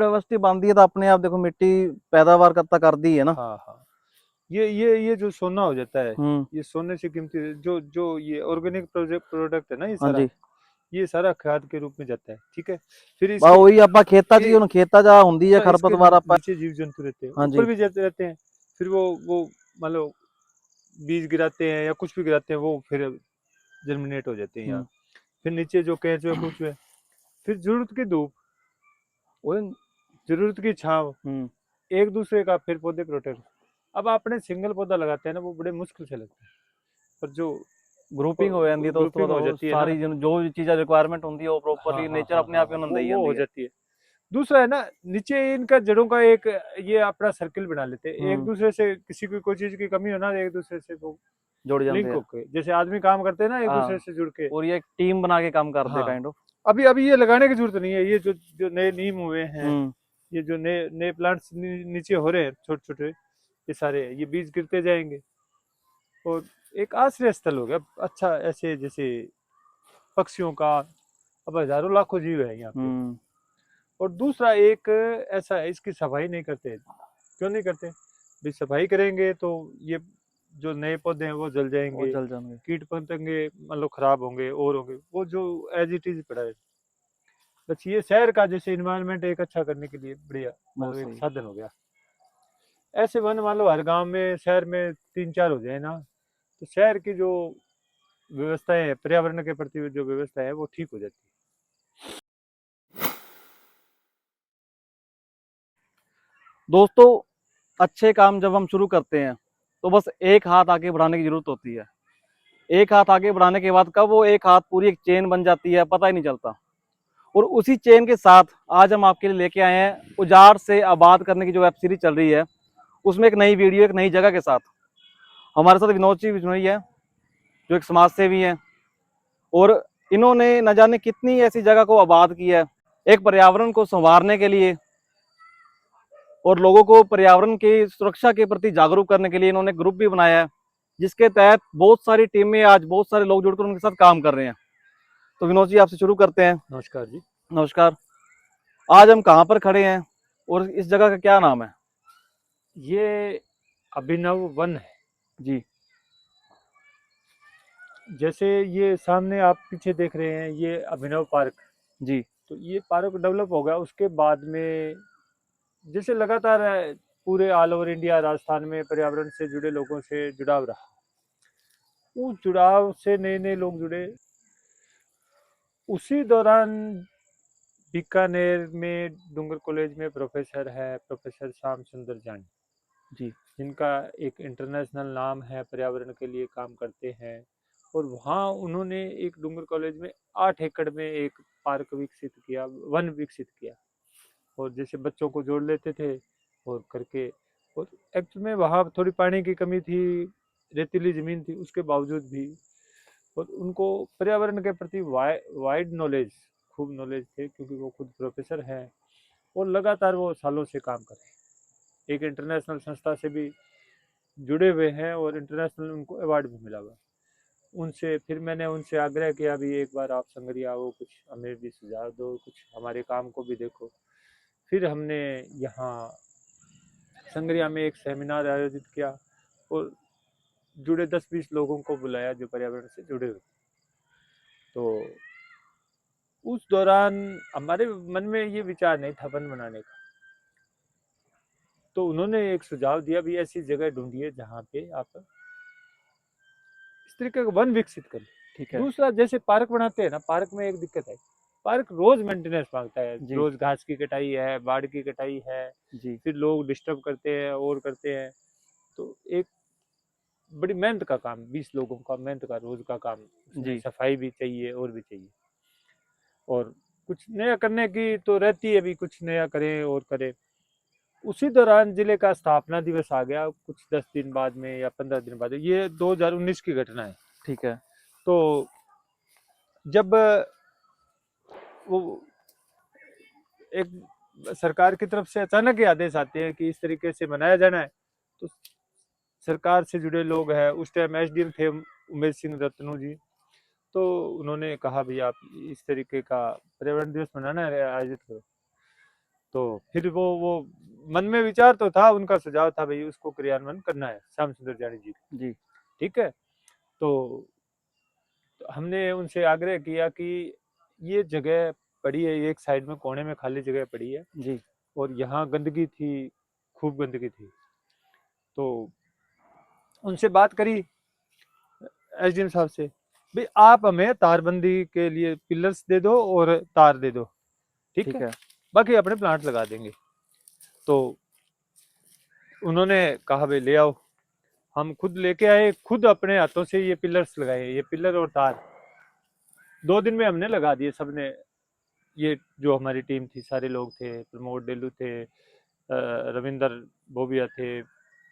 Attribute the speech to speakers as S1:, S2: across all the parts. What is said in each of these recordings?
S1: व्यवस्था बांधी है तो अपने आप देखो मिट्टी पैदावार करता कर दी है ना।
S2: हाँ हाँ, ये जो सोना हो जाता है,
S1: हम्म।
S2: ये सोने से कीमती जो जो ये ऑर्गेनिक प्रोडक्ट है ना,
S1: हाँ जी।
S2: ये सारा खाद के रूप में जाता है, ठीक है। फिर
S1: बा
S2: इसके
S1: वही ਆਪਾਂ ਖੇਤਾਂ 'ਚ
S2: ये
S1: ही ਹੁਣ ਖੇਤਾਂ 'ਚ ਹੁੰਦੀ है
S2: इसके
S1: खरपतवार ਆਪਾਂ।
S2: नीचे जीव जंतु रहते हैं,
S1: हाँ
S2: ऊपर
S1: जी।
S2: भी जाते रहते हैं। फिर वो मान लो बीज गिराते हैं या कुछ भी गिराते हैं, वो फिर जर्मिनेट हो जाते हैं यहाँ।
S1: हम्म।
S2: फिर नीचे जो केंचुए कुचुए, फिर जरूरत की धूप,
S1: वही।
S2: जरूरत की छांव,
S1: हम्म।
S2: एक दूसरे का फिर पौधे प्रोटेक्ट। अब आपने सिंगल पौधा लगाते हैं ना, वो बड़े मुश्किल से लगता है, पर जो
S1: ग्रुपिंग हो जाती है तो उस तो
S2: ग्रुपिंग हो
S1: बाद
S2: जाती है ना,
S1: सारी जो भी चीज़ें रिक्वायरमेंट होती है वो
S2: हाँ
S1: प्रॉपरली
S2: हाँ
S1: नेचर
S2: हाँ
S1: अपने
S2: हाँ
S1: आप ही
S2: हाँ,
S1: उन्होंने दे
S2: वो हो
S1: जाती है।
S2: जाती है। दूसरा है ना, नीचे इनका जड़ों का एक ये अपना सर्किल बना लेते हैं, एक
S1: हम्म।
S2: दूसरे से किसी की कोई चीज की कमी हो ना, एक दूसरे से वो
S1: जुड़ जाते
S2: लिंक
S1: हैं।
S2: होके, जैसे आदमी काम करते हैं ना एक दूसरे
S1: हाँ।
S2: से जुड़ के।
S1: पूरी एक टीम बना के काम करते हैं
S2: हाँ,
S1: काइंड ऑफ।
S2: अभी अभी ये लगाने की जरूरत नहीं है, ये जो जो नए नीम हुए हैं,
S1: हम्म।
S2: ये जो नए नए प्लांट्स नीचे हो रहे हैं छोटे छोटे, ये सारे ये बीज गिरते जाएंगे और एक आश्रय स्थल हो गया अच्छा, ऐसे जैसे पक्षियों का। अब हजारों लाखों जीव है यहाँ पे।
S1: हम्म।
S2: और दूसरा एक ऐसा है, इसकी सफाई नहीं करते। क्यों नहीं करते? भी सफाई करेंगे तो ये जो नए पौधे हैं वो जल
S1: वो
S2: जाएंगे,
S1: जल जाएंगे।
S2: कीट पतंगे मान लो खराब होंगे और होंगे, वो जो एज इट इज पड़ा है। बस ये शहर का जैसे इन्वायरमेंट एक अच्छा करने के लिए बढ़िया मान
S1: बहुत
S2: लो एक
S1: सही।
S2: साधन हो गया। ऐसे वन मान लो हर गांव में शहर में तीन चार हो जाए ना, तो शहर की जो व्यवस्थाएं है, पर्यावरण के प्रति जो व्यवस्था है वो ठीक हो जाती
S1: दोस्तों, अच्छे काम जब हम शुरू करते हैं तो बस एक हाथ आगे बढ़ाने की जरूरत होती है। एक हाथ आगे बढ़ाने के बाद कब वो एक हाथ पूरी एक चेन बन जाती है पता ही नहीं चलता। और उसी चेन के साथ आज हम आपके लिए लेके आए हैं उजाड़ से आबाद करने की जो वेब सीरीज चल रही है, उसमें एक नई वीडियो एक नई जगह के साथ। हमारे साथ विनोद जी बिजनोई है जो एक समाज सेवी हैं, और इन्होंने न जाने कितनी ऐसी जगह को आबाद किया है एक पर्यावरण को संवारने के लिए, और लोगों को पर्यावरण की सुरक्षा के प्रति जागरूक करने के लिए इन्होंने ग्रुप भी बनाया है, जिसके तहत बहुत सारी टीमें आज बहुत सारे लोग जुड़कर उनके साथ काम कर रहे हैं। तो विनोद जी आपसे शुरू करते हैं।
S2: है। नमस्कार जी।
S1: नमस्कार। आज हम कहाँ पर खड़े हैं और इस जगह का क्या नाम है?
S2: ये अभिनव वन है।
S1: जी।
S2: जैसे ये सामने आप पीछे देख रहे हैं, ये अभिनव पार्क।
S1: जी।
S2: तो ये पार्क डेवलप हो गया उसके बाद में, जैसे लगातार पूरे ऑल ओवर इंडिया राजस्थान में पर्यावरण से जुड़े लोगों से जुड़ाव रहा, उस जुड़ाव से नए नए लोग जुड़े। उसी दौरान बीकानेर में डूंगर कॉलेज में प्रोफेसर है, प्रोफेसर श्याम सुंदर जानी,
S1: जी।
S2: जिनका एक इंटरनेशनल नाम है, पर्यावरण के लिए काम करते हैं। और वहाँ उन्होंने एक डूंगर कॉलेज में 8 एकड़ में एक पार्क विकसित किया, वन विकसित किया। और जैसे बच्चों को जोड़ लेते थे और करके। और एक्चुअल में वहाँ थोड़ी पानी की कमी थी, रेतीली ज़मीन थी, उसके बावजूद भी और उनको पर्यावरण के प्रति वाइड नॉलेज, खूब नॉलेज थे, क्योंकि वो खुद प्रोफेसर हैं। और लगातार वो सालों से काम कर रहे हैं, एक इंटरनेशनल संस्था से भी जुड़े हुए हैं और इंटरनेशनल उनको अवार्ड भी मिला हुआ। उनसे फिर मैंने उनसे आग्रह किया भी एक बार आप संगरिया आओ, कुछ हमें भी सुझाव दो, कुछ हमारे काम को भी देखो। फिर हमने यहाँ संगरिया में एक सेमिनार आयोजित किया और जुड़े 10-20 लोगों को बुलाया जो पर्यावरण से जुड़े हुए। तो उस दौरान हमारे मन में ये विचार नहीं था वन बनाने का, तो उन्होंने एक सुझाव दिया भी ऐसी जगह ढूंढिए जहाँ पे आप इस तरीके का वन विकसित करें।
S1: ठीक है।
S2: दूसरा, जैसे पार्क बनाते हैं ना, पार्क में एक दिक्कत है, पार्क रोज मेंटेनेंस मांगता है,
S1: जी।
S2: रोज घास की कटाई है, बाढ़ की कटाई है,
S1: जी।
S2: फिर लोग डिस्टर्ब करते हैं और करते हैं। तो एक बड़ी मेहनत का काम, 20 लोगों का मेहनत का रोज का काम, उसमें
S1: जी।
S2: सफाई भी चाहिए और भी चाहिए। और कुछ नया करने की तो रहती है, भी कुछ नया करें और करें। उसी दौरान जिले का स्थापना दिवस आ गया कुछ 10 दिन बाद में या 15 दिन बाद, ये 2019 की घटना है।
S1: ठीक है।
S2: तो जब वो एक सरकार की तरफ से अचानक ही आदेश आते हैं कि इस तरीके से मनाया जाना है, तो सरकार से जुड़े लोग हैं, उस टाइम एसडीएम थे उमेश सिंह रत्नू जी। तो उन्होंने कहा भी आप इस तरीके का पर्यावरण दिवस मनाना है, आयोजित करो। तो फिर वो मन में विचार तो था, उनका सुझाव था भाई उसको क्रियान्वयन करना है श्याम सुंदर जानी जी को।
S1: जी
S2: ठीक है। तो हमने उनसे आग्रह किया कि ये जगह पड़ी है, एक साइड में कोने में खाली जगह पड़ी है
S1: जी
S2: और यहाँ गंदगी थी, खूब गंदगी थी। तो उनसे बात करी एसडीएम साहब से, भाई आप हमें तारबंदी के लिए पिलर्स दे दो और तार दे दो, ठीक
S1: ठीक
S2: है,
S1: है।
S2: बाकी अपने प्लांट लगा देंगे। तो उन्होंने कहा भाई ले आओ। हम खुद लेके आए, खुद अपने हाथों से ये पिलर्स लगाए, ये पिलर और तार 2 दिन में हमने लगा दिए सबने। ये जो हमारी टीम थी, सारे लोग थे, प्रमोद डेलू थे, रविंदर बोबिया थे,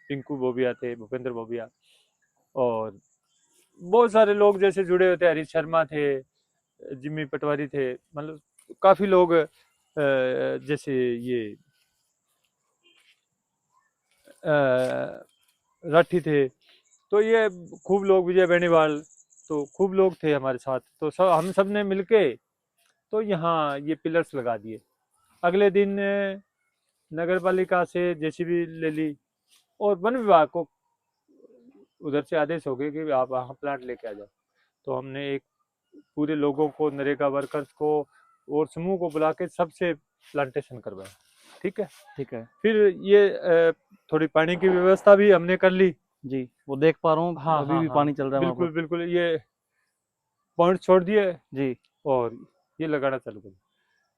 S2: पिंकू बोबिया थे, भूपेंद्र बोबिया, और बहुत सारे लोग जैसे जुड़े हुए थे, हरीश शर्मा थे, जिम्मी पटवारी थे, मतलब काफी लोग, जैसे ये राठी थे, तो ये खूब लोग, विजय बेनीवाल, तो खूब लोग थे हमारे साथ। तो सब हम सब ने मिलके तो यहाँ ये पिलर्स लगा दिए। अगले दिन नगर पालिका से जेसीबी ले ली और वन विभाग को उधर से आदेश हो गए कि आप वहाँ प्लांट लेके आ जाओ। तो हमने एक पूरे लोगों को, नरेगा वर्कर्स को और समूह को बुला के सबसे प्लांटेशन करवाया। ठीक है।
S1: ठीक है।
S2: फिर ये थोड़ी पानी की व्यवस्था भी हमने कर ली।
S1: जी वो देख पा रहा हूँ,
S2: हाँ
S1: अभी
S2: हाँ
S1: भी
S2: हाँ,
S1: पानी चल रहा है वहाँ
S2: बिल्कुल
S1: पर।
S2: बिल्कुल, ये पॉइंट छोड़ दिए
S1: जी
S2: और ये लगाना चालू कर दिया।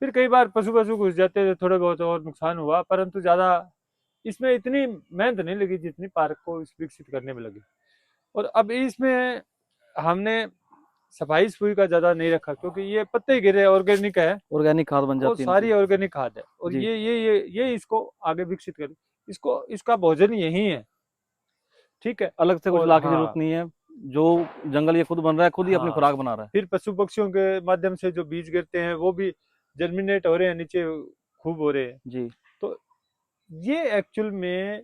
S2: फिर कई बार पशु पशु घुस जाते थे, थोड़े बहुत और नुकसान हुआ, परंतु ज्यादा इसमें इतनी मेहनत नहीं लगी जितनी पार्क को इस विकसित करने में लगी। और अब इसमें हमने सफाई सफाई का ज्यादा नहीं रखा, क्योंकि ये पत्ते ही गिरे, ऑर्गेनिक है,
S1: ऑर्गेनिक खाद बन
S2: वो
S1: जाती है इनकी।
S2: सारी ऑर्गेनिक खाद है, और
S1: जी
S2: ये इसको आगे विकसित कर, इसको इसका भोजन यही है। ठीक है।
S1: अलग से कुछ
S2: और
S1: ला की जरूरत
S2: हाँ
S1: नहीं है, जो जंगल ये खुद बन रहा है, खुद ही अपनी
S2: हाँ,
S1: खुराक बना रहा है।
S2: फिर पशु पक्षियों के माध्यम से जो बीज गिरते हैं वो भी जर्मिनेट हो रहे हैं, नीचे खूब हो रहे हैं।
S1: जी
S2: तो ये एक्चुअल में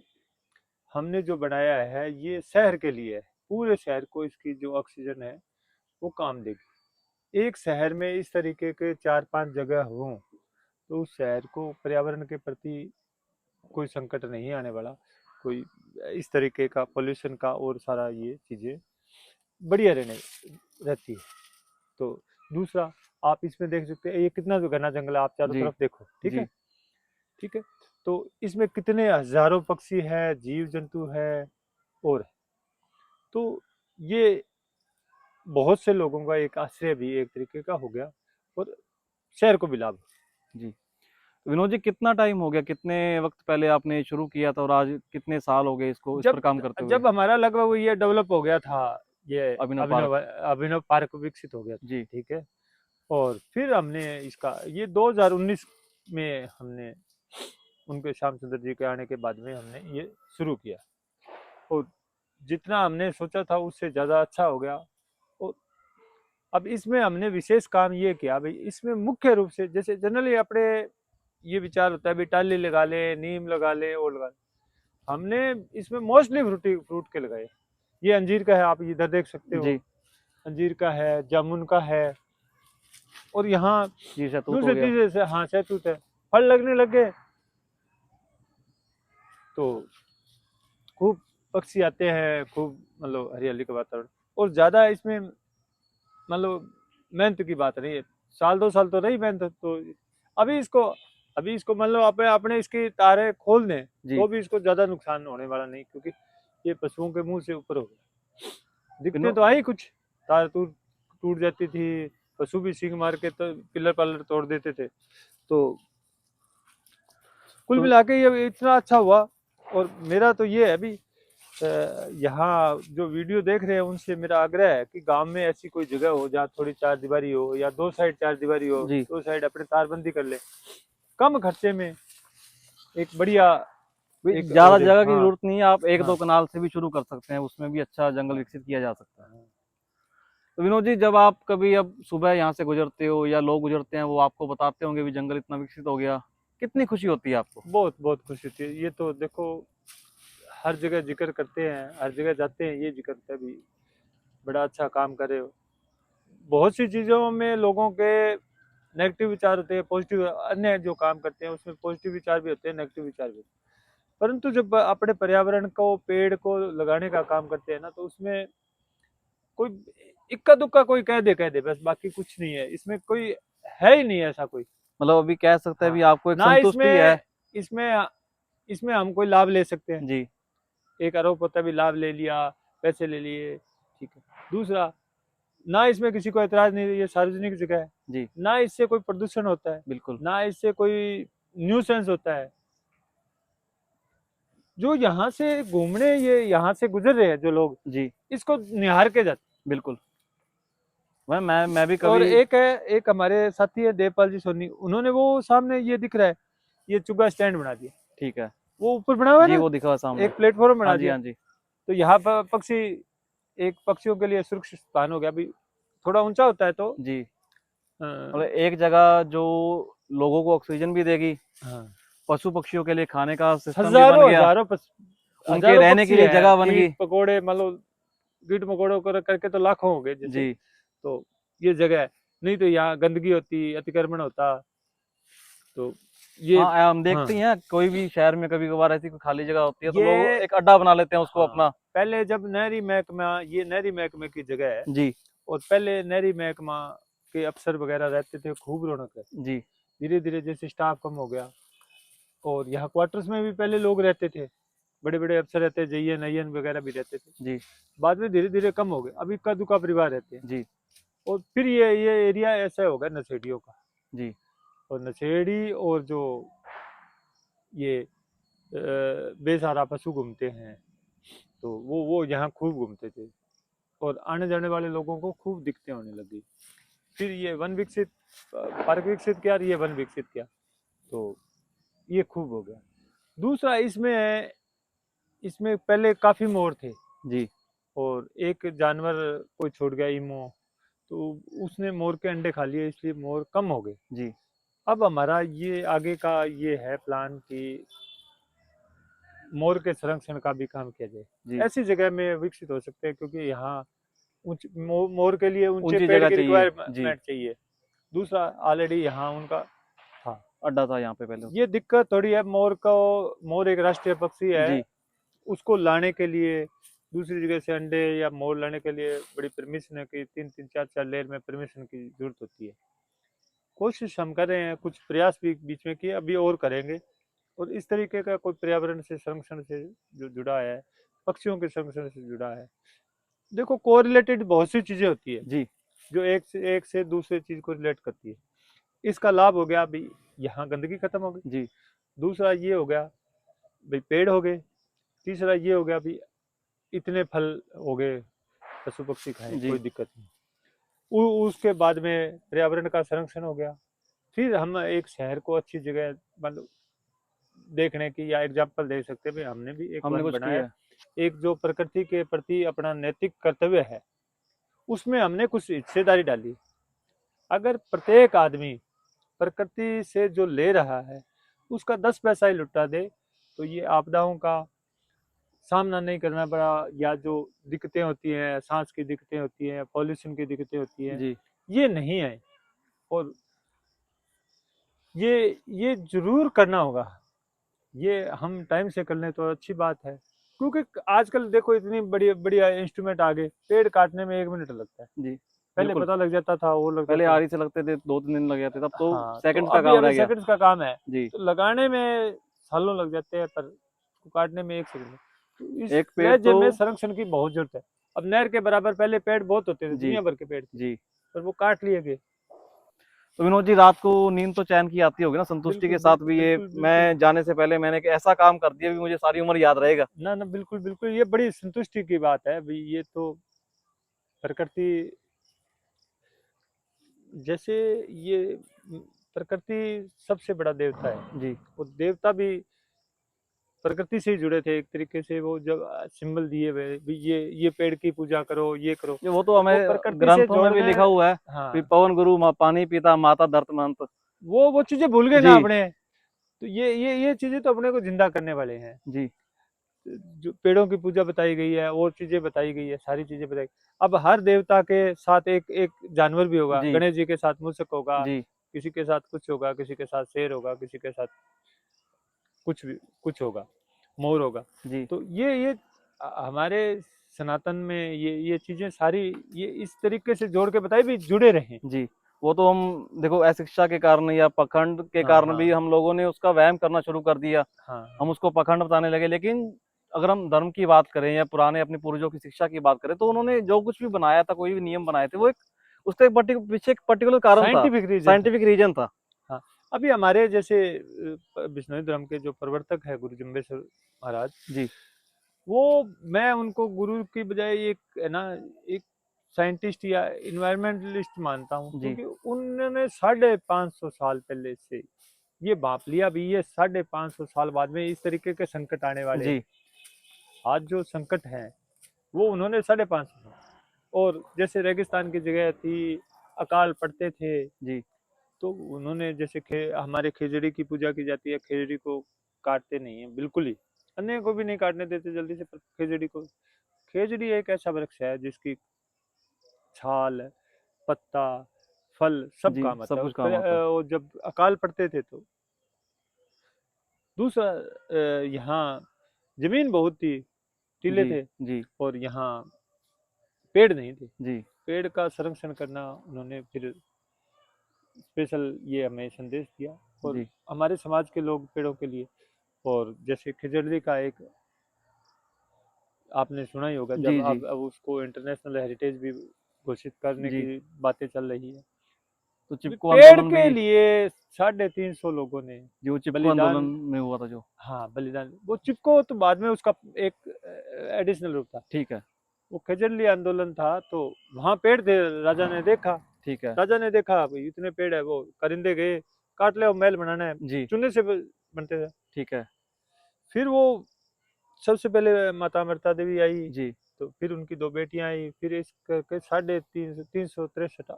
S2: हमने जो बनाया है ये शहर के लिए है, पूरे शहर को इसकी जो ऑक्सीजन है वो काम देगी। एक शहर में इस तरीके के 4-5 जगह हों तो उस शहर को पर्यावरण के प्रति कोई संकट नहीं आने वाला, कोई इस तरीके का पोल्यूशन का और सारा ये चीजें बढ़िया रहने रहती है। तो दूसरा, आप इसमें देख सकते हैं ये कितना जो घना जंगल है, आप चारों
S1: जी
S2: तरफ देखो, ठीक है।
S1: जी
S2: ठीक है। तो इसमें कितने हजारों पक्षी है, जीव जंतु है, और तो ये बहुत से लोगों का एक आश्रय भी एक तरीके का हो गया, और शहर को भी लाभ।
S1: जी। तो विनोद जी, कितना टाइम हो गया, कितने वक्त पहले आपने शुरू किया था और आज कितने साल हो गए इसको इस पर
S2: जब
S1: काम करते हुए?
S2: जब हमारा लगभग ये डेवलप हो गया था, ये
S1: अभिनव पार्क।
S2: अभिनव अभिनव पार्क विकसित हो गया था।
S1: जी
S2: ठीक है। और फिर हमने इसका ये 2019 में हमने उनके श्याम सुंदर जी के आने के बाद में हमने ये शुरू किया, और जितना हमने सोचा था उससे ज़्यादा अच्छा हो गया। और अब इसमें हमने विशेष काम ये किया भाई, इसमें मुख्य रूप से जैसे जनरली अपने ये विचार होता है भाई टाली लगा ले, नीम लगा ले और लगा ले, हमने इसमें मोस्टली फ्रूटी फ्रूट के लगाए। ये अंजीर का है, आप इधर देख सकते हो,
S1: जी
S2: अंजीर का है, जामुन का है, और यहाँ
S1: जी, शहतूत हो
S2: दूसरे
S1: गया।
S2: तीसरे से हाँ सहतूत है, फल लगने लग गए। तो खूब पक्षी आते हैं, खूब मतलब हरियाली का वातावरण, और ज्यादा इसमें मतलब मेहनत की बात नहीं है, 1-2 साल तो रही मेहनत। तो अभी इसको अभी इसको मतलब अपने अपने इसकी तारे खोल दें
S1: जी
S2: तो भी इसको ज्यादा नुकसान होने वाला नहीं, क्योंकि ये पशुओं के मुंह से ऊपर हो गया। दिखते
S1: विनोद
S2: तो आई कुछ, तार टूट टूट जाती थी, पशु भी सींग मार के तो पिलर पालर तोड़ देते थे। तो कुल
S1: तो
S2: मिला के ये इतना अच्छा हुआ। और मेरा तो ये है अभी, यहाँ जो वीडियो देख रहे हैं उनसे मेरा आग्रह है कि गांव में ऐसी कोई जगह हो जहाँ थोड़ी चार दीवारी हो, या 2 साइड चार दीवारी हो,
S1: जी
S2: 2 साइड अपने तारबंदी कर ले, कम खर्चे में एक बढ़िया एक हो
S1: ज्यादा
S2: जाए।
S1: जगह की
S2: हाँ
S1: जरूरत नहीं है, आप एक दो
S2: हाँ
S1: कनाल से भी शुरू कर सकते हैं, उसमें भी अच्छा जंगल
S2: हाँ
S1: विकसित किया जा सकता है।
S2: हाँ।
S1: तो विनोद जी, जब आप कभी अब सुबह यहाँ से गुजरते हो या लोग गुजरते हैं, वो आपको बताते होंगे भी जंगल इतना विकसित हो गया, कितनी खुशी होती है आपको?
S2: बहुत बहुत खुशी थी। ये तो देखो हर जगह जिक्र करते हैं, हर जगह जाते हैं, ये जिक्र करते हैं भी बड़ा अच्छा काम करे हो। बहुत सी चीज़ों में लोगों के नेगेटिव विचार होते हैं, पॉजिटिव अन्य जो काम करते हैं उसमें पॉजिटिव विचार भी होते हैं, नेगेटिव विचार भी होते हैं। परंतु जब अपने पर्यावरण को, पेड़ को लगाने का काम करते हैं ना, तो उसमें कोई इक्का दुक्का कोई कह दे बस, बाकी कुछ नहीं है इसमें, कोई है ही नहीं ऐसा कोई।
S1: मतलब अभी कह सकते हैं
S2: हाँ,
S1: भी आपको एक
S2: ना
S1: संतुष्टि है।
S2: इसमें इसमें हम कोई लाभ ले सकते हैं।
S1: जी
S2: एक आरोप होता है भी लाभ ले लिया, पैसे ले लिए, ठीक है। दूसरा, ना इसमें किसी को एतराज नहीं है, ये सार्वजनिक जगह है,
S1: जी
S2: ना इससे कोई प्रदूषण होता है,
S1: बिल्कुल।
S2: ना इससे कोई न्यूसेंस होता है। जो यहाँ से घूमने, ये यहाँ से गुजर रहे हैं जो लोग,
S1: जी
S2: इसको निहार के जाते
S1: बिल्कुल। मैं भी
S2: हैं। और
S1: कभी।
S2: एक हमारे साथी है देवपाल जी सोनी, उन्होंने वो सामने ये दिख रहा है, ये चुगा स्टैंड बना दिया,
S1: ठीक है।
S2: वो ऊपर बना हुआ है
S1: जी
S2: ना,
S1: वो दिखा हुआ सामने।
S2: एक प्लेटफॉर्म
S1: हाँ
S2: बना
S1: जी
S2: दिया।
S1: हाँ जी।
S2: तो यहाँ पर पक्षी, एक पक्षियों के लिए सुरक्षित स्थान हो गया। अभी थोड़ा ऊंचा होता है तो
S1: जी
S2: अ,
S1: मतलब एक जगह जो लोगों को ऑक्सीजन भी देगी,
S2: हाँ,
S1: पशु पक्षियों के लिए खाने का सिस्टम भी बन
S2: हजारों
S1: गया,
S2: हजारों
S1: उनके
S2: हजारों
S1: रहने के
S2: पक्षी
S1: लिए
S2: हैं,
S1: जगह बन गई।
S2: कीट पकोड़े, मतलब कीट मकोड़ों को करके तो लाखों हो गए जैसे।
S1: जी
S2: तो ये जगह है, नहीं तो यहाँ गंदगी होती, अतिक्रमण होता, तो ये।
S1: हाँ हम
S2: हाँ,
S1: देखते ही हैं, कोई भी शहर में कभी कभार ऐसी कोई खाली जगह होती है तो लोग
S2: ये
S1: एक अड्डा बना लेते हैं उसको
S2: हाँ,
S1: अपना।
S2: पहले जब नहरी महकमा, ये नहरी महकमे की जगह है,
S1: जी
S2: और पहले नहरी महकमा के अफसर वगैरह रहते थे, खूब रौनक है।
S1: जी
S2: धीरे धीरे जैसे स्टाफ कम हो गया, और यहाँ क्वार्टर्स में भी पहले लोग रहते थे, बड़े बड़े अफसर रहते, जयन अयन वगैरह भी रहते थे।
S1: जी
S2: बाद में धीरे धीरे कम हो गए, अभी इक्का दुक्का परिवार रहते हैं।
S1: जी
S2: और फिर ये एरिया ऐसा होगा नशेड़ियों का।
S1: जी
S2: और नशेड़ी और जो ये बेसहारा पशु घूमते हैं, तो वो यहाँ खूब घूमते थे, और आने जाने वाले लोगों को खूब दिक्कतें होने लगी। फिर ये वन विकसित, पार्क विकसित किया और ये वन विकसित किया, तो ये खूब हो गया। दूसरा, इसमें पहले काफी मोर थे,
S1: जी
S2: और एक जानवर कोई छूट गया, ईमो, तो उसने मोर के अंडे खा लिए, इसलिए मोर कम हो गए।
S1: जी
S2: अब हमारा ये आगे का ये है प्लान कि मोर के संरक्षण का भी काम किया जाए।
S1: जी
S2: ऐसी जगह में विकसित हो सकते हैं, क्योंकि यहाँ मोर के लिए ऊंचे
S1: ऊंची
S2: पेड़
S1: जगह
S2: की
S1: चाहिए। जी
S2: रिक्वायरमेंट चाहिए। दूसरा, ऑलरेडी यहाँ उनका था।
S1: अड्डा था यहाँ पे पहले।
S2: ये दिक्कत थोड़ी है, मोर एक राष्ट्रीय पक्षी है,
S1: जी
S2: उसको लाने के लिए दूसरी जगह से अंडे या मोर लाने के लिए बड़ी परमिशन है कि 3-3 4-4 लेयर में परमिशन की जरूरत होती है। कोशिश हम कर रहे हैं, कुछ प्रयास भी बीच में किए, अभी और करेंगे। और इस तरीके का कोई पर्यावरण से संरक्षण से जो जुड़ा है, पक्षियों के संरक्षण से जुड़ा है। देखो, कोरिलेटेड बहुत सी चीजें होती है,
S1: जी
S2: जो एक से दूसरे चीज को रिलेट करती है। इसका लाभ हो गया अभी, यहाँ गंदगी खत्म हो गई।
S1: जी
S2: दूसरा ये हो गया भाई, पेड़ हो गए। तीसरा ये हो गया भाई, इतने फल हो गए, पशु पक्षी खाएं,
S1: जी
S2: कोई दिक्कत नहीं। उसके बाद में पर्यावरण का संरक्षण हो गया। फिर हम एक शहर को अच्छी जगह, मतलब देखने की, या एग्जाम्पल दे सकते हैं भाई, हमने भी एक
S1: हमने
S2: वन
S1: कुछ
S2: बनाया,
S1: किया है।
S2: एक जो प्रकृति के प्रति अपना नैतिक कर्तव्य है, उसमें हमने कुछ हिस्सेदारी डाली। अगर प्रत्येक आदमी प्रकृति से जो ले रहा है उसका 10 पैसा ही लुटा दे, तो ये आपदाओं का सामना नहीं करना पड़ा, या जो दिक्कतें होती हैं, सांस की दिक्कतें होती हैं, पॉल्यूशन की दिक्कतें होती हैं,
S1: जी
S2: ये नहीं है। और ये जरूर करना होगा। ये हम टाइम से कर लें तो अच्छी बात है, क्योंकि आजकल देखो इतनी बड़ी बढ़िया इंस्ट्रूमेंट आ गए, पेड़ काटने में 1 मिनट लगता है।
S1: जी
S2: पहले
S1: बिल्कुल।
S2: पता लग जाता था, वो लग
S1: पहले
S2: जाता था।
S1: आरी से लगते थे, 2-3 दिन लग जाते, तब तो
S2: हाँ, तो
S1: सेकंड्स का
S2: अभी
S1: काम
S2: अभी
S1: रह गया।
S2: सेकंड्स का काम है,
S1: जी
S2: तो लगाने में सालों लग जाते हैं, पर उसको काटने में 1 सेकंड में। तो इस
S1: एक पेड़
S2: लहजे
S1: तो।
S2: में संरक्षण की बहुत जरूरत है। अब नहर के बराबर पहले पेड़ बहुत होते थे,
S1: जी
S2: दुनिया भर के पेड़ थे,
S1: जी
S2: पर वो काट लिए गए।
S1: तो विनोद जी, रात को नींद तो चैन की आती होगी ना, संतुष्टि
S2: बिल्कुल
S1: के साथ
S2: बिल्कुल
S1: भी। ये
S2: बिल्कुल बिल्कुल।
S1: मैं जाने से पहले मैंने एक ऐसा काम कर दिया भी मुझे सारी उम्र याद रहेगा।
S2: ना ना, बिल्कुल बिल्कुल, ये बड़ी संतुष्टि की बात है भाई। ये तो प्रकृति, जैसे ये प्रकृति सबसे बड़ा देवता है।
S1: जी
S2: वो देवता भी प्रकृति से ही जुड़े थे एक तरीके से। वो जब सिंबल दिए हुए भी, ये पेड़ की पूजा करो, ये करो,
S1: ये वो तो
S2: तो वो
S1: हमें
S2: प्रकृति से
S1: ग्रंथों में भी
S2: जोड़ने।
S1: लिखा हुआ है कि
S2: हाँ,
S1: पवन गुरु पानी पिता माता धरत मंत।
S2: वो चीजें भूल गए ना
S1: जी
S2: अपने। तो ये चीजें तो अपने को जिंदा करने वाले हैं।
S1: जी
S2: जो पेड़ों की पूजा बताई गई है, और चीजें बताई गई है, सारी चीजें बताई। अब हर देवता के साथ एक एक जानवर भी होगा,
S1: जी
S2: गणेश जी के साथ मूषक होगा,
S1: जी
S2: किसी के साथ कुछ होगा, किसी के साथ शेर होगा, किसी के साथ कुछ भी कुछ होगा, मोर होगा।
S1: जी
S2: तो ये हमारे सनातन में ये चीजें सारी ये इस तरीके से जोड़ के बताई भी जुड़े रहे।
S1: जी। वो तो हम देखो अशिक्षा के कारण या पखंड के
S2: हाँ
S1: कारण भी
S2: हाँ
S1: हम लोगों ने उसका वहम करना शुरू कर दिया,
S2: हाँ
S1: हम उसको पखंड बताने लगे। लेकिन अगर हम धर्म की बात करें या पुराने अपने पूर्वजों की शिक्षा की बात करें, तो उन्होंने जो कुछ भी बनाया था, कोई भी नियम बनाए थे, वो एक उसका पीछे एक पर्टिकुलर कारण था,
S2: साइंटिफिक रीजन था।
S1: साइंटिफिक रीजन था।
S2: हाँ, अभी हमारे जैसे बिश्नोई धर्म के जो प्रवर्तक है गुरु जम्बेश्वर महाराज,
S1: जी
S2: वो मैं उनको गुरु की बजाय एक है ना एक साइंटिस्ट या इन्वायरमेंटलिस्ट मानता हूँ,
S1: जी
S2: क्योंकि उन्होंने 550 साल पहले से ये भाप लिया भी ये 550 साल बाद में इस तरीके के संकट आने वाले
S1: जी
S2: हैं। आज जो संकट है वो उन्होंने 550 और जैसे रेगिस्तान की जगह थी, अकाल पड़ते थे,
S1: जी
S2: तो उन्होंने जैसे हमारे खेजड़ी की पूजा की जाती है, खेजड़ी को काटते नहीं है बिल्कुल ही, अन्य को भी नहीं काटने देते जल्दी से, पर खेजड़ी को, खेजड़ी एक ऐसा वृक्ष है जिसकी छाल, पत्ता, फल सब
S1: जी
S2: काम आता
S1: सब
S2: है।
S1: कुछ काम आता है।
S2: और जब अकाल पड़ते थे तो दूसरा यहाँ जमीन बहुत थी, टीले
S1: जी
S2: थे,
S1: जी
S2: और यहाँ पेड़ नहीं थे।
S1: जी
S2: पेड़ का संरक्षण करना उन्होंने फिर स्पेशल ये हमें संदेश दिया, और
S1: जी
S2: हमारे समाज के लोग पेड़ों के लिए, और जैसे खिजड़ी का एक आपने सुना ही होगा, जब
S1: जी जी
S2: अब उसको इंटरनेशनल हेरिटेज भी घोषित करने
S1: जी।
S2: की बातें चल रही है।
S1: तो
S2: अभी
S1: चिपको
S2: पेड़
S1: आंदोलन
S2: के
S1: भी,
S2: लिए 350 लोगों ने
S1: जो चिपको आंदोलन
S2: बलिदान,
S1: में हुआ था जो।
S2: हाँ बलिदान, वो चिपको तो बाद में उसका एक एडिशनल रूप था।
S1: ठीक है
S2: वो खजरली आंदोलन था, तो वहां पेड़ थे, राजा ने देखा,
S1: ठीक है।
S2: राजा ने देखा भाई इतने पेड़ है, वो परिंदे गए काट ले, वो महल बनाना है,
S1: जी
S2: चूने से बनते थे।
S1: ठीक है।
S2: फिर वो सबसे पहले माता अमृता देवी आई,
S1: जी
S2: तो फिर उनकी दो बेटियां आई, फिर इस करके 363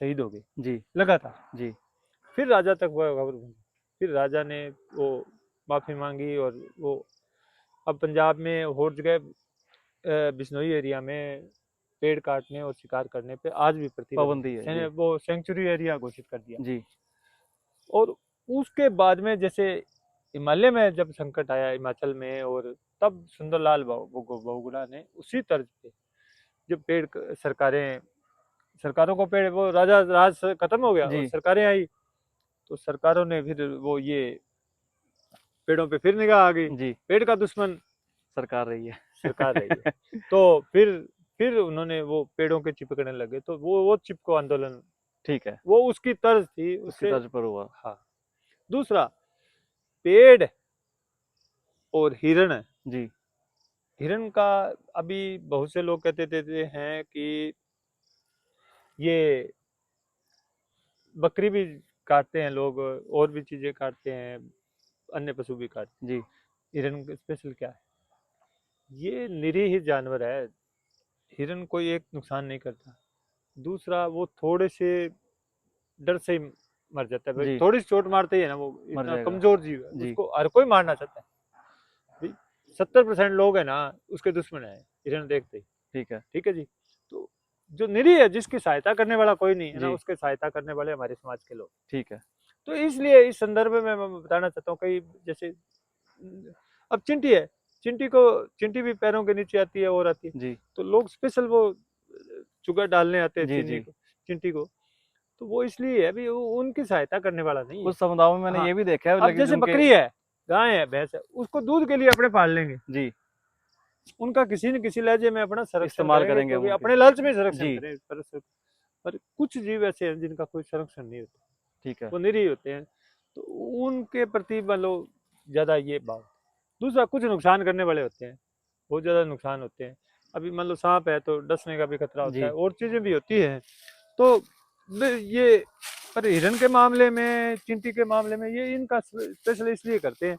S2: शहीद हो गए
S1: जी
S2: लगातार।
S1: जी
S2: फिर राजा तक वह खबर पहुंची, फिर राजा ने वो माफी मांगी, और वो अब पंजाब में और जगह बिश्नोई एरिया में पेड़ काटने और शिकार करने पे आज भी प्रतिबंध
S1: पाबंदी है।
S2: है,
S1: जी
S2: वो सेंचुरी एरिया घोषित कर दिया।
S1: जी
S2: और उसके बाद में जैसे हिमालय में जब संकट आया हिमाचल में, और तब सुंदरलाल बहुगुणा ने उसी तर्ज पे जब सरकारें, सरकारों को पेड़, वो राजा राज खत्म हो गया और
S1: जी
S2: सरकारें आई, तो सरकारों ने फिर वो ये पेड़ों पे फिर निगाह आ गई,
S1: जी।
S2: पेड़ का दुश्मन
S1: सरकार रही
S2: सरकार रही
S1: है।
S2: है। तो फिर उन्होंने वो पेड़ों के चिपकने लगे, तो वो चिपको आंदोलन,
S1: ठीक है,
S2: वो उसकी तर्ज थी
S1: उसकी
S2: उससे।
S1: तर्ज पर हुआ।
S2: हाँ, दूसरा पेड़ और हिरण,
S1: जी
S2: हिरण का अभी बहुत से लोग कहते देते हैं कि ये बकरी भी काटते हैं लोग, और भी चीजें काटते हैं, अन्य पशु भी काटते
S1: जी
S2: हैं, हिरण स्पेशल क्या है, ये निरीह जानवर है, हिरण कोई एक नुकसान नहीं करता, दूसरा वो थोड़े से डर से ही मर जाता है भाई,
S1: जी
S2: थोड़ी सी चोट मारते ही है ना, वो
S1: मर
S2: इतना
S1: जाएगा।
S2: कमजोर जीव है,
S1: जी
S2: उसको हर कोई मारना चाहता है। 70% लोग है ना उसके दुश्मन है हिरण देखते ही।
S1: ठीक है।
S2: ठीक है जी। तो जो निरीह है, जिसकी सहायता करने वाला कोई नहीं है ना,
S1: जी
S2: उसके सहायता करने वाले हमारे समाज के लोग।
S1: ठीक है।
S2: तो इसलिए इस संदर्भ में मैं बताना चाहता हूँ, कई जैसे अब चिंटी है, चिंटी भी पैरों के नीचे आती है और आती है,
S1: जी
S2: तो लोग स्पेशल वो चुगर डालने आते हैं
S1: जी जी।
S2: चिंटी को, तो वो इसलिए है अभी उनकी सहायता करने वाला नहीं है।
S1: कुछ समुदायों में मैंने
S2: हाँ,
S1: ये भी देखा है,
S2: अब
S1: लेकिन
S2: जैसे
S1: जिनके।
S2: बकरी है, गाय है, भैंस है, उसको दूध के लिए अपने पाल लेंगे,
S1: जी
S2: उनका किसी न किसी लहजे में अपना संरक्षण
S1: इस्तेमाल
S2: करेंगे,
S1: करेंगे हम
S2: क्योंकि
S1: उनके।
S2: अपने लालच में संरक्षण
S1: जी
S2: करें, पर कुछ जीव ऐसे हैं जिनका कोई संरक्षण नहीं होता,
S1: ठीक है।
S2: वो निरीह होते हैं, तो उनके प्रति मान लो ज्यादा ये भाव। दूसरा, कुछ नुकसान करने वाले होते हैं, बहुत ज्यादा नुकसान होते हैं, अभी मान लो सांप है तो डसने का भी खतरा होता
S1: जी
S2: है, और चीजें भी होती है। तो ये, पर हिरण के मामले में, चिंटी के मामले में ये इनका स्पेशल इसलिए करते हैं।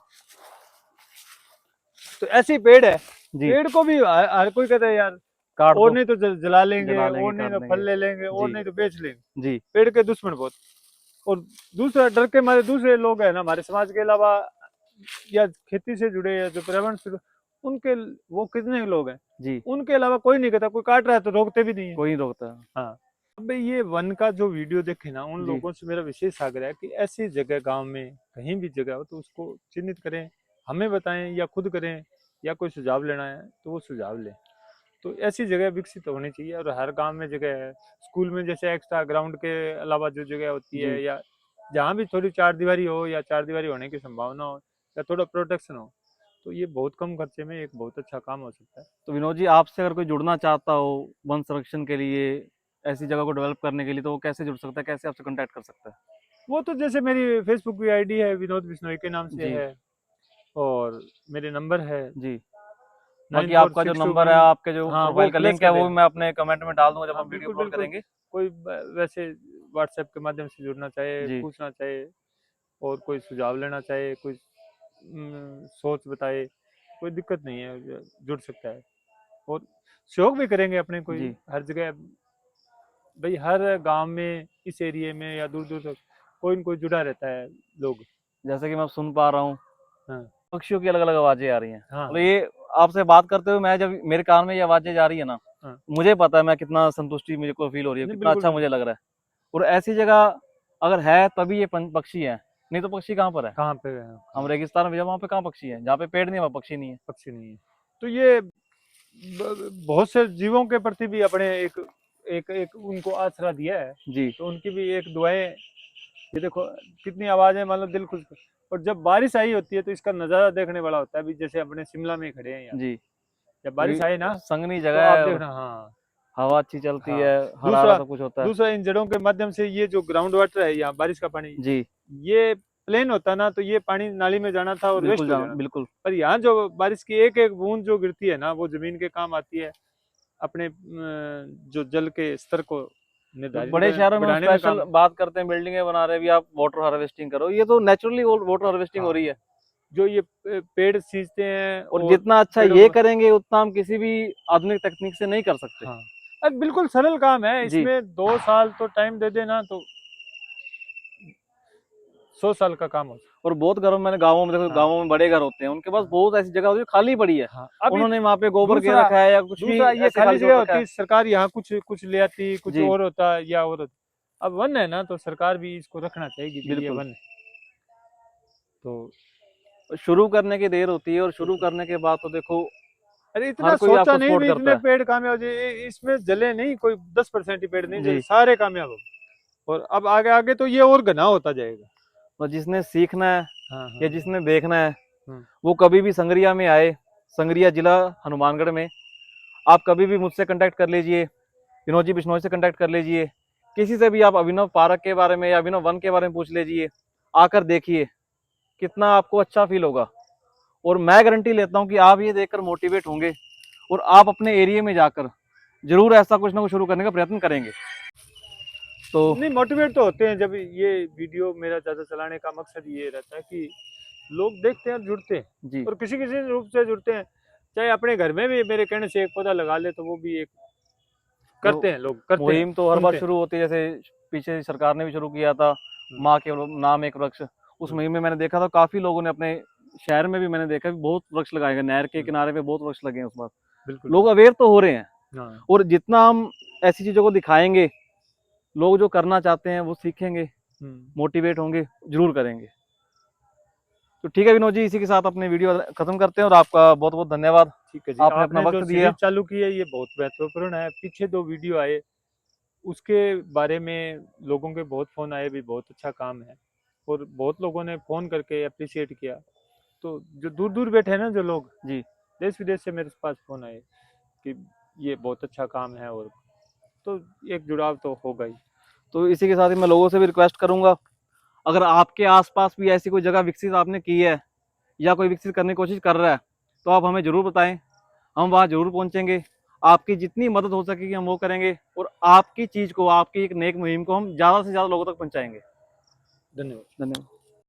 S2: तो ऐसे ही पेड़ है,
S1: जी
S2: पेड़ को भी हर कोई कहता है यार,
S1: काट
S2: और
S1: दो,
S2: नहीं तो जला लेंगे,
S1: जला लेंगे,
S2: और नहीं
S1: काट
S2: तो
S1: देंगे।
S2: फल ले लेंगे, और
S1: जी
S2: नहीं तो बेच लेंगे,
S1: जी
S2: पेड़ के दुश्मन बहुत। और दूसरा, डर के मारे दूसरे लोग हैं ना हमारे समाज के अलावा, या खेती से जुड़े या जो पर्यावरण से उनके, वो कितने लोग हैं,
S1: जी।
S2: उनके अलावा कोई नहीं कहता, कोई काट रहा है तो रोकते भी नहीं है।
S1: कोई नहीं रोकता।
S2: हाँ, अब ये वन का जो वीडियो देखे ना, उन
S1: जी।
S2: लोगों से मेरा विशेष आग्रह है कि ऐसी जगह गांव में कहीं भी जगह हो तो उसको चिन्हित करें, हमें बताएं या खुद करें, या कोई सुझाव लेना है तो वो सुझाव लें। तो ऐसी जगह विकसित होनी चाहिए, और हर गांव में जगह है। स्कूल में जैसे एक्स्ट्रा ग्राउंड के अलावा जो जगह होती
S1: जी।
S2: है, या जहाँ भी थोड़ी चार दीवारी हो या चार दीवारी होने की संभावना हो या थोड़ा प्रोटेक्शन हो, तो ये बहुत कम खर्चे में एक बहुत अच्छा काम हो सकता है।
S1: तो विनोद जी, आपसे अगर कोई जुड़ना चाहता हो वन संरक्षण के लिए, ऐसी जगह को डेवलप करने के लिए, तो वो कैसे जुड़ सकता है, कैसे आपसे कांटेक्ट कर सकता है?
S2: वो तो जैसे मेरी फेसबुक की आईडी है, विनोद बिश्नोई के नाम से
S1: जी।
S2: है, और मेरे नंबर है
S1: जी। बाकी आपका जो
S2: 9462
S1: नंबर है, आपके जो
S2: हाँ वो
S1: प्रोफाइल का
S2: प्लस
S1: लिंक है,
S2: कर
S1: वो भी
S2: देना।
S1: मैं अपने कमेंट में डाल दूंगा जब
S2: हाँ
S1: हम वीडियो
S2: बिल्कुल
S1: अपलोड
S2: बिल्कुल।
S1: करेंगे।
S2: कोई वैसे व्हाट्सएप के माध्यम से जुड़ना चाहे,
S1: जी।
S2: पूछना चाहे, और कोई सुझाव लेना चाहे, कोई सोच बताए, कोई दिक्कत नहीं है, जुड़ सकता है। और सहयोग भी करेंगे अपने, कोई
S1: जी।
S2: हर जगह भाई, हर गांव में, इस एरिया में या दूर दूर तक कोई न कोई जुड़ा रहता है लोग।
S1: जैसे कि मैं सुन पा रहा हूँ,
S2: हाँ
S1: पक्षियों की अलग अलग आवाजें आ रही हैं,
S2: हाँ
S1: मतलब ये आपसे बात करते हुए, मैं जब मेरे कान में ये आवाजें जा रही है ना,
S2: हाँ।
S1: मुझे पता है मैं कितना संतुष्टि मुझे को फील हो रही है,
S2: नहीं
S1: कितना
S2: बिल्कुल
S1: अच्छा
S2: बिल्कुल।
S1: मुझे लग रहा है। और ऐसी जगह अगर है तभी ये पक्षी है, नहीं तो पक्षी कहाँ पर है?
S2: कहाँ पे है?
S1: हम
S2: हाँ,
S1: रेगिस्तान में, वहां पे कहाँ पक्षी है? जहाँ पे पेड़ नहीं है वहाँ पक्षी नहीं है।
S2: पक्षी नहीं है। तो ये बहुत से जीवों के प्रति भी अपने एक एक एक उनको आसरा दिया है,
S1: जी।
S2: तो उनकी भी एक दुआएं। ये देखो कितनी आवाजें, मतलब दिल खुश। और जब बारिश आई होती है तो इसका नज़ारा देखने वाला होता है। अभी जैसे अपने शिमला में खड़े हैं यहाँ,
S1: जी।
S2: जब
S1: क्योंकि
S2: बारिश आए ना,
S1: संघनी
S2: तो
S1: जगह
S2: आप
S1: है और
S2: देखना। हाँ
S1: हवा अच्छी चलती
S2: हाँ।
S1: है, हरा हरा
S2: दूसरा,
S1: सब कुछ होता है।
S2: दूसरा इन जड़ों के माध्यम से ये जो ग्राउंड वाटर है यहाँ, बारिश का पानी,
S1: जी।
S2: ये प्लेन होता ना तो ये पानी नाली में जाना था और
S1: बिल्कुल
S2: वेस्ट हो
S1: जाना,
S2: जाना था।
S1: बिल्कुल।
S2: पर यहाँ जो बारिश की एक एक बूंद जो गिरती है ना, वो जमीन के काम आती है, अपने जो जल के स्तर को
S1: जो
S2: निर्धारित
S1: बड़े शहरों में हम
S2: बढ़ाने में
S1: स्पेशल
S2: काम।
S1: बात करते हैं, बिल्डिंगें बना रहे हैं, भी आप वाटर हार्वेस्टिंग करो, ये तो नेचुरली वाटर हार्वेस्टिंग हो
S2: हाँ,
S1: रही है।
S2: जो ये पेड़ सींचते हैं
S1: और
S2: और
S1: जितना अच्छा
S2: पेड़ों
S1: ये
S2: को।
S1: करेंगे, उतना हम किसी भी आधुनिक तकनीक से नहीं कर सकते।
S2: हाँ, अरे बिल्कुल सरल काम है,
S1: जी।
S2: इसमें 2 साल तो टाइम दे देना तो 100 साल का काम हो सकता
S1: और बहुत घरों में, मैंने गाँवों में देखो,
S2: है। हाँ
S1: गाँवों में बड़े घर होते हैं, उनके पास
S2: हाँ
S1: बहुत ऐसी जगह होती है जो खाली पड़ी है,
S2: हाँ। अभी
S1: उन्होंने वहां पे गोबर गिर
S2: दूसरा,
S1: रखा है या कुछ भी
S2: दूसरा ये
S1: ऐसे
S2: खाली
S1: खाली छोड़
S2: जगह
S1: रखा
S2: होती
S1: है।
S2: है, सरकार यहाँ कुछ कुछ ले आती, कुछ
S1: जी।
S2: और होता या और होता। अब वन है ना, तो सरकार भी इसको रखना चाहेगी कि ये
S1: बिल्कुल।
S2: वन है। तो
S1: शुरू करने की देर होती है, और शुरू करने के बाद तो देखो
S2: अरे इतना
S1: हर कोई
S2: सोचा
S1: आपको
S2: नहीं
S1: सपोर्ट
S2: भी,
S1: करता
S2: इतने
S1: है।
S2: पेड़ कामयाब हो जाए, इसमें जले नहीं, कोई 10% ही पेड़ नहीं जले,
S1: जी।
S2: सारे कामयाब हो। और अब आगे आगे तो ये और घना होता जाएगा।
S1: तो जिसने सीखना है
S2: हाँ
S1: या
S2: हाँ
S1: जिसने देखना है,
S2: हाँ।
S1: वो कभी भी संगरिया में आए, संगरिया जिला हनुमानगढ़ में। आप कभी भी मुझसे कांटेक्ट कर लीजिए, विनोद जी बिश्नोई से कांटेक्ट कर लीजिए, किसी से भी आप अभिनव पार्क के बारे में या अभिनव वन के बारे में पूछ लीजिए। आकर देखिए, कितना आपको अच्छा फील होगा। और मैं गारंटी लेता हूँ कि आप ये देखकर मोटिवेट होंगे, और आप अपने एरिया में जाकर जरूर ऐसा कुछ ना कुछ शुरू करने का प्रयत्न करेंगे। तो
S2: नहीं, मोटिवेट तो होते हैं। जब ये वीडियो मेरा ज़्यादा चलाने का मकसद ये रहता है कि लोग देखते हैं और जुड़ते हैं,
S1: जी।
S2: और किसी किसी रूप से जुड़ते हैं। चाहे अपने घर में भी मेरे कहने से एक पौधा लगा ले, तो वो भी एक
S1: तो
S2: करते हैं, लोग करते हैं,
S1: मुहिम तो हर बार
S2: सुनते हैं।
S1: शुरू होती है, जैसे पीछे सरकार ने भी शुरू किया था,
S2: हम्म,
S1: माँ के नाम एक वृक्ष। उस
S2: हम्म,
S1: मुहिम में मैंने देखा था काफी लोगों ने अपने शहर में भी मैंने देखा भी बहुत वृक्ष लगाए गए, नहर के
S2: हम्म,
S1: किनारे पे बहुत वृक्ष लगे हैं उस बार।
S2: बिल्कुल
S1: लोग
S2: बिल्कुल।
S1: अवेयर तो हो रहे हैं,
S2: हाँ।
S1: और जितना हम ऐसी चीजों को दिखाएंगे, लोग जो करना चाहते हैं वो सीखेंगे,
S2: हम्म,
S1: मोटिवेट होंगे, जरूर करेंगे। तो ठीक है विनोद जी, इसी के साथ अपने वीडियो खत्म करते हैं, और आपका बहुत बहुत धन्यवाद,
S2: ठीक है जी।
S1: आपने अपना
S2: आपने जो
S1: वक्त दिया।
S2: सीरीज चालू की है ये बहुत महत्वपूर्ण है। पीछे 2 वीडियो आए, उसके बारे में लोगों के बहुत फोन आए भी, बहुत अच्छा काम है, और बहुत लोगों ने फोन करके अप्रिशिएट किया। तो जो दूर दूर बैठे हैं ना जो लोग,
S1: जी।
S2: देश विदेश से मेरे पास फोन आए कि ये बहुत अच्छा काम है, और तो एक जुड़ाव तो होगा ही।
S1: तो इसी के साथ ही मैं लोगों से भी रिक्वेस्ट करूंगा, अगर आपके आसपास भी ऐसी कोई जगह विकसित आपने की है या कोई विकसित करने की कोशिश कर रहा है, तो आप हमें जरूर बताएं, हम वहाँ जरूर पहुंचेंगे। आपकी जितनी मदद हो सकेगी हम वो करेंगे, और आपकी चीज़ को, आपकी एक नेक मुहिम को हम ज़्यादा से ज़्यादा लोगों तक पहुंचाएंगे।
S2: धन्यवाद।
S1: धन्यवाद।